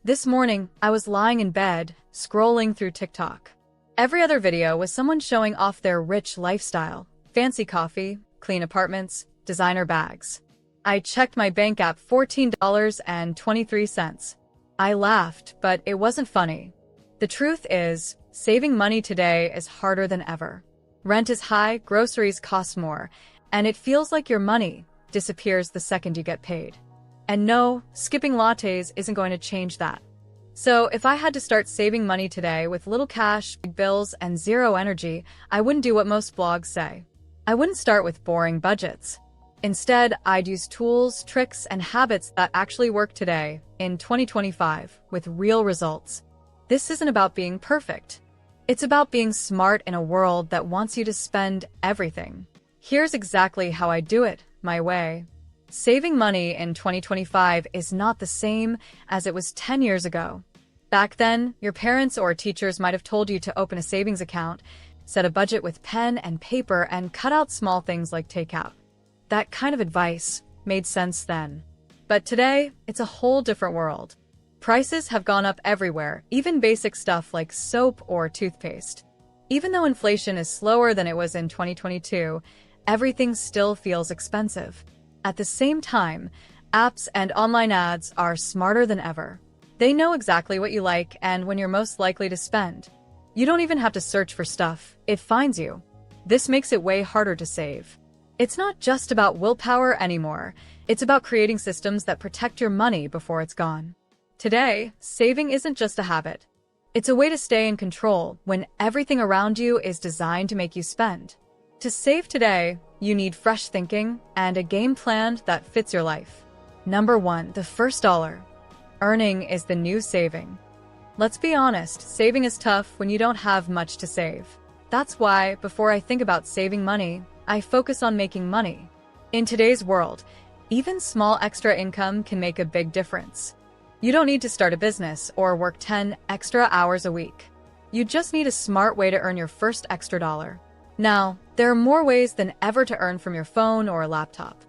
This morning, I was lying in bed, scrolling through TikTok. Every other video was someone showing off their rich lifestyle, fancy coffee, clean apartments, designer bags. I checked my bank app, $14.23. I laughed, but it wasn't funny. The truth is, saving money today is harder than ever. Rent is high, groceries cost more, and it feels like your money disappears the second you get paid. And no, skipping lattes isn't going to change that. So if I had to start saving money today with little cash, big bills, and zero energy, I wouldn't do what most blogs say. I wouldn't start with boring budgets. Instead, I'd use tools, tricks, and habits that actually work today, in 2025, with real results. This isn't about being perfect. It's about being smart in a world that wants you to spend everything. Here's exactly how I do it, my way. Saving money in 2025 is not the same as it was 10 years ago. Back then, your parents or teachers might have told you to open a savings account, set a budget with pen and paper, and cut out small things like takeout. That kind of advice made sense then. But today, it's a whole different world. Prices have gone up everywhere, even basic stuff like soap or toothpaste. Even though inflation is slower than it was in 2022, everything still feels expensive. At the same time, apps and online ads are smarter than ever. They know exactly what you like and when you're most likely to spend. You don't even have to search for stuff, it finds you. This makes it way harder to save. It's not just about willpower anymore, it's about creating systems that protect your money before it's gone. Today, saving isn't just a habit. It's a way to stay in control when everything around you is designed to make you spend. To save today, you need fresh thinking and a game plan that fits your life. Number 1, the first dollar. Earning is the new saving. Let's be honest, saving is tough when you don't have much to save. That's why, before I think about saving money, I focus on making money. In today's world, even small extra income can make a big difference. You don't need to start a business or work 10 extra hours a week. You just need a smart way to earn your first extra dollar. Now, there are more ways than ever to earn from your phone or a laptop.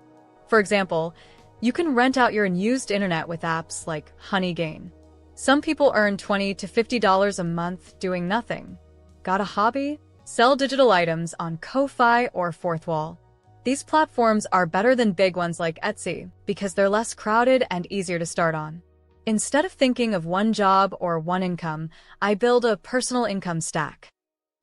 For example, you can rent out your unused internet with apps like Honeygain. Some people earn $20 to $50 a month doing nothing. Got a hobby? Sell digital items on Ko-Fi or Fourth Wall. These platforms are better than big ones like Etsy because they're less crowded and easier to start on. Instead of thinking of one job or one income, I build a personal income stack.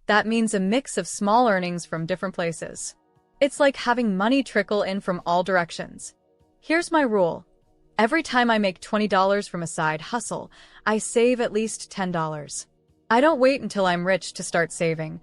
That means a mix of small earnings from different places. It's like having money trickle in from all directions. Here's my rule. Every time I make $20 from a side hustle, I save at least $10. I don't wait until I'm rich to start saving.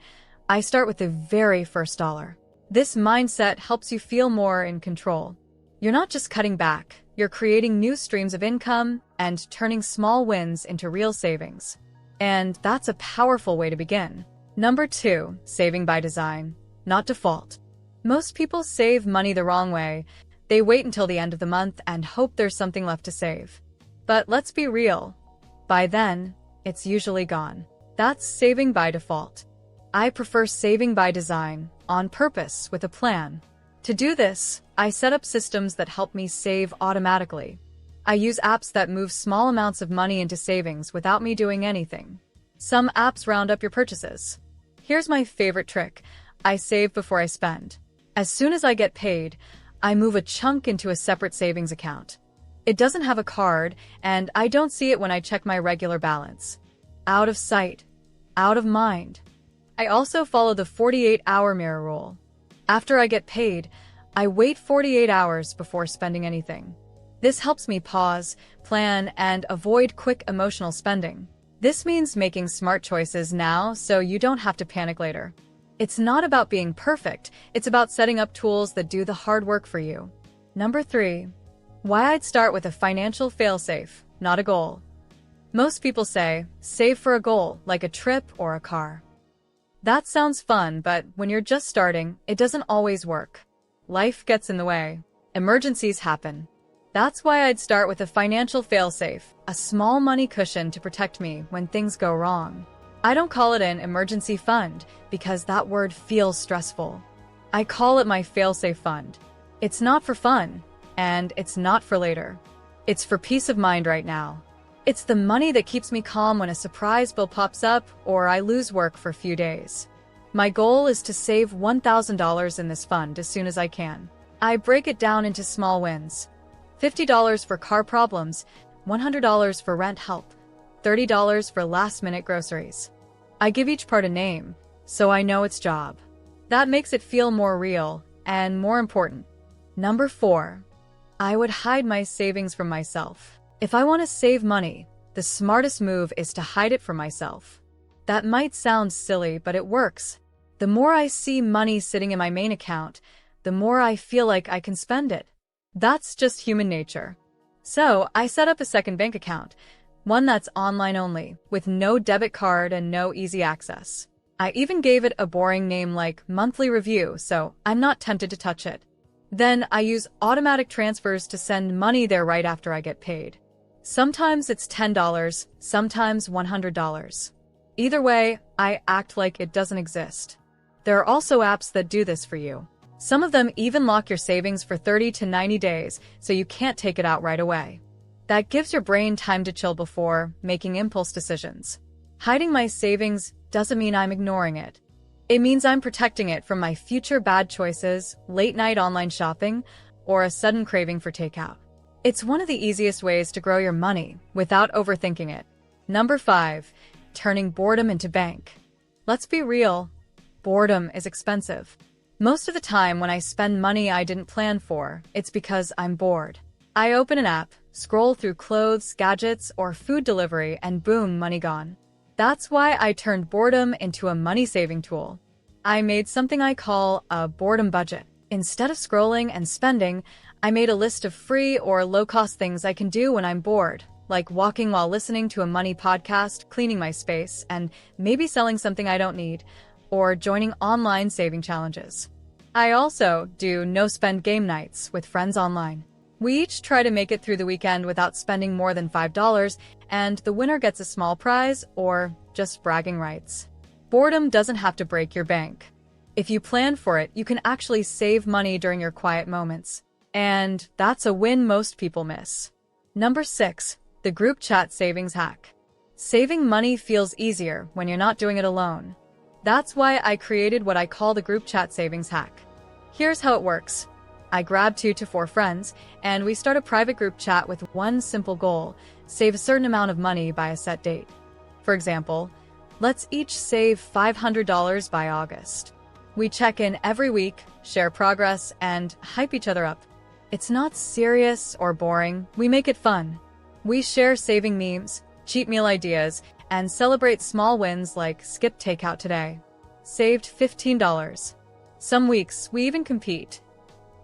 I start with the very first dollar. This mindset helps you feel more in control. You're not just cutting back, you're creating new streams of income and turning small wins into real savings. And that's a powerful way to begin. Number 2, saving by design, not default. Most people save money the wrong way. They wait until the end of the month and hope there's something left to save. But let's be real. By then, it's usually gone. That's saving by default. I prefer saving by design, on purpose, with a plan. To do this, I set up systems that help me save automatically. I use apps that move small amounts of money into savings without me doing anything. Some apps round up your purchases. Here's my favorite trick. I save before I spend. As soon as I get paid, I move a chunk into a separate savings account. It doesn't have a card, and I don't see it when I check my regular balance. Out of sight, out of mind. I also follow the 48-hour mirror rule. After I get paid, I wait 48 hours before spending anything. This helps me pause, plan, and avoid quick emotional spending. This means making smart choices now so you don't have to panic later. It's not about being perfect, it's about setting up tools that do the hard work for you. Number 3, why I'd start with a financial failsafe, not a goal. Most people say, save for a goal, like a trip or a car. That sounds fun, but when you're just starting, it doesn't always work. Life gets in the way. Emergencies happen. That's why I'd start with a financial failsafe, a small money cushion to protect me when things go wrong. I don't call it an emergency fund because that word feels stressful. I call it my failsafe fund. It's not for fun, and it's not for later. It's for peace of mind right now. It's the money that keeps me calm when a surprise bill pops up or I lose work for a few days. My goal is to save $1,000 in this fund as soon as I can. I break it down into small wins. $50 for car problems, $100 for rent help, $30 for last-minute groceries. I give each part a name, so I know its job. That makes it feel more real and more important. Number 4. I would hide my savings from myself. If I want to save money, the smartest move is to hide it from myself. That might sound silly, but it works. The more I see money sitting in my main account, the more I feel like I can spend it. That's just human nature. So I set up a second bank account, one that's online only, with no debit card and no easy access. I even gave it a boring name like Monthly Review, so I'm not tempted to touch it. Then I use automatic transfers to send money there right after I get paid. Sometimes it's $10, sometimes $100. Either way, I act like it doesn't exist. There are also apps that do this for you. Some of them even lock your savings for 30 to 90 days, so you can't take it out right away. That gives your brain time to chill before making impulse decisions. Hiding my savings doesn't mean I'm ignoring it. It means I'm protecting it from my future bad choices, late-night online shopping, or a sudden craving for takeout. It's one of the easiest ways to grow your money without overthinking it. Number 5. Turning boredom into bank. Let's be real. Boredom is expensive. Most of the time when I spend money I didn't plan for, it's because I'm bored. I open an app, scroll through clothes, gadgets, or food delivery, and boom, money gone. That's why I turned boredom into a money-saving tool. I made something I call a boredom budget. Instead of scrolling and spending, I made a list of free or low-cost things I can do when I'm bored, like walking while listening to a money podcast, cleaning my space, and maybe selling something I don't need, or joining online saving challenges. I also do no-spend game nights with friends online. We each try to make it through the weekend without spending more than $5, and the winner gets a small prize or just bragging rights. Boredom doesn't have to break your bank. If you plan for it, you can actually save money during your quiet moments. And that's a win most people miss. Number 6. The group chat savings hack. Saving money feels easier when you're not doing it alone. That's why I created what I call the group chat savings hack. Here's how it works. I grab 2 to 4 friends, and we start a private group chat with one simple goal: save a certain amount of money by a set date. For example, let's each save $500 by August. We check in every week, share progress, and hype each other up. It's not serious or boring. We make it fun. We share saving memes, cheat meal ideas, and celebrate small wins like skip takeout today. Saved $15. Some weeks, we even compete.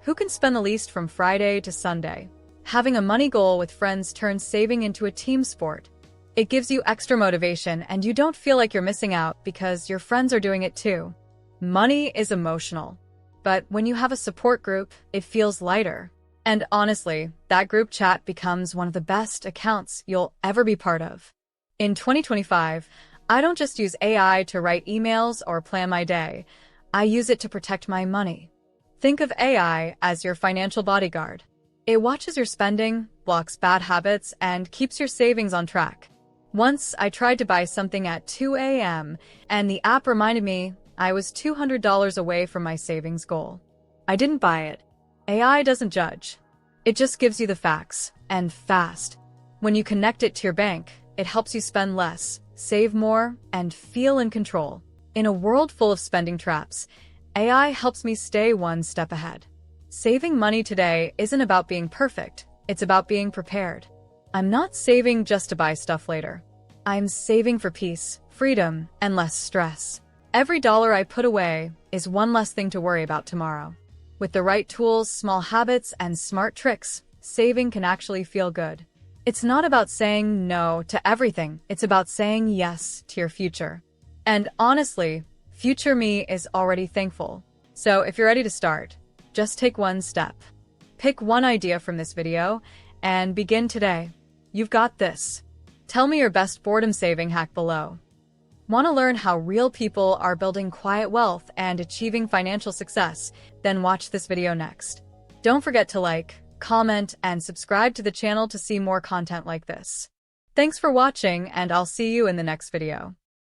Who can spend the least from Friday to Sunday? Having a money goal with friends turns saving into a team sport. It gives you extra motivation, and you don't feel like you're missing out because your friends are doing it too. Money is emotional, but when you have a support group, it feels lighter. And honestly, that group chat becomes one of the best accounts you'll ever be part of. In 2025, I don't just use AI to write emails or plan my day. I use it to protect my money. Think of AI as your financial bodyguard. It watches your spending, blocks bad habits, and keeps your savings on track. Once I tried to buy something at 2 a.m., and the app reminded me I was $200 away from my savings goal. I didn't buy it. AI doesn't judge. It just gives you the facts, and fast. When you connect it to your bank, it helps you spend less, save more, and feel in control. In a world full of spending traps, AI helps me stay one step ahead. Saving money today isn't about being perfect, it's about being prepared. I'm not saving just to buy stuff later. I'm saving for peace, freedom, and less stress. Every dollar I put away is one less thing to worry about tomorrow. With the right tools, small habits, and smart tricks, saving can actually feel good. It's not about saying no to everything, it's about saying yes to your future. And honestly, future me is already thankful. So if you're ready to start, just take one step. Pick one idea from this video and begin today. You've got this. Tell me your best boredom saving hack below. Want to learn how real people are building quiet wealth and achieving financial success? Then watch this video next. Don't forget to like, comment, and subscribe to the channel to see more content like this. Thanks for watching, and I'll see you in the next video.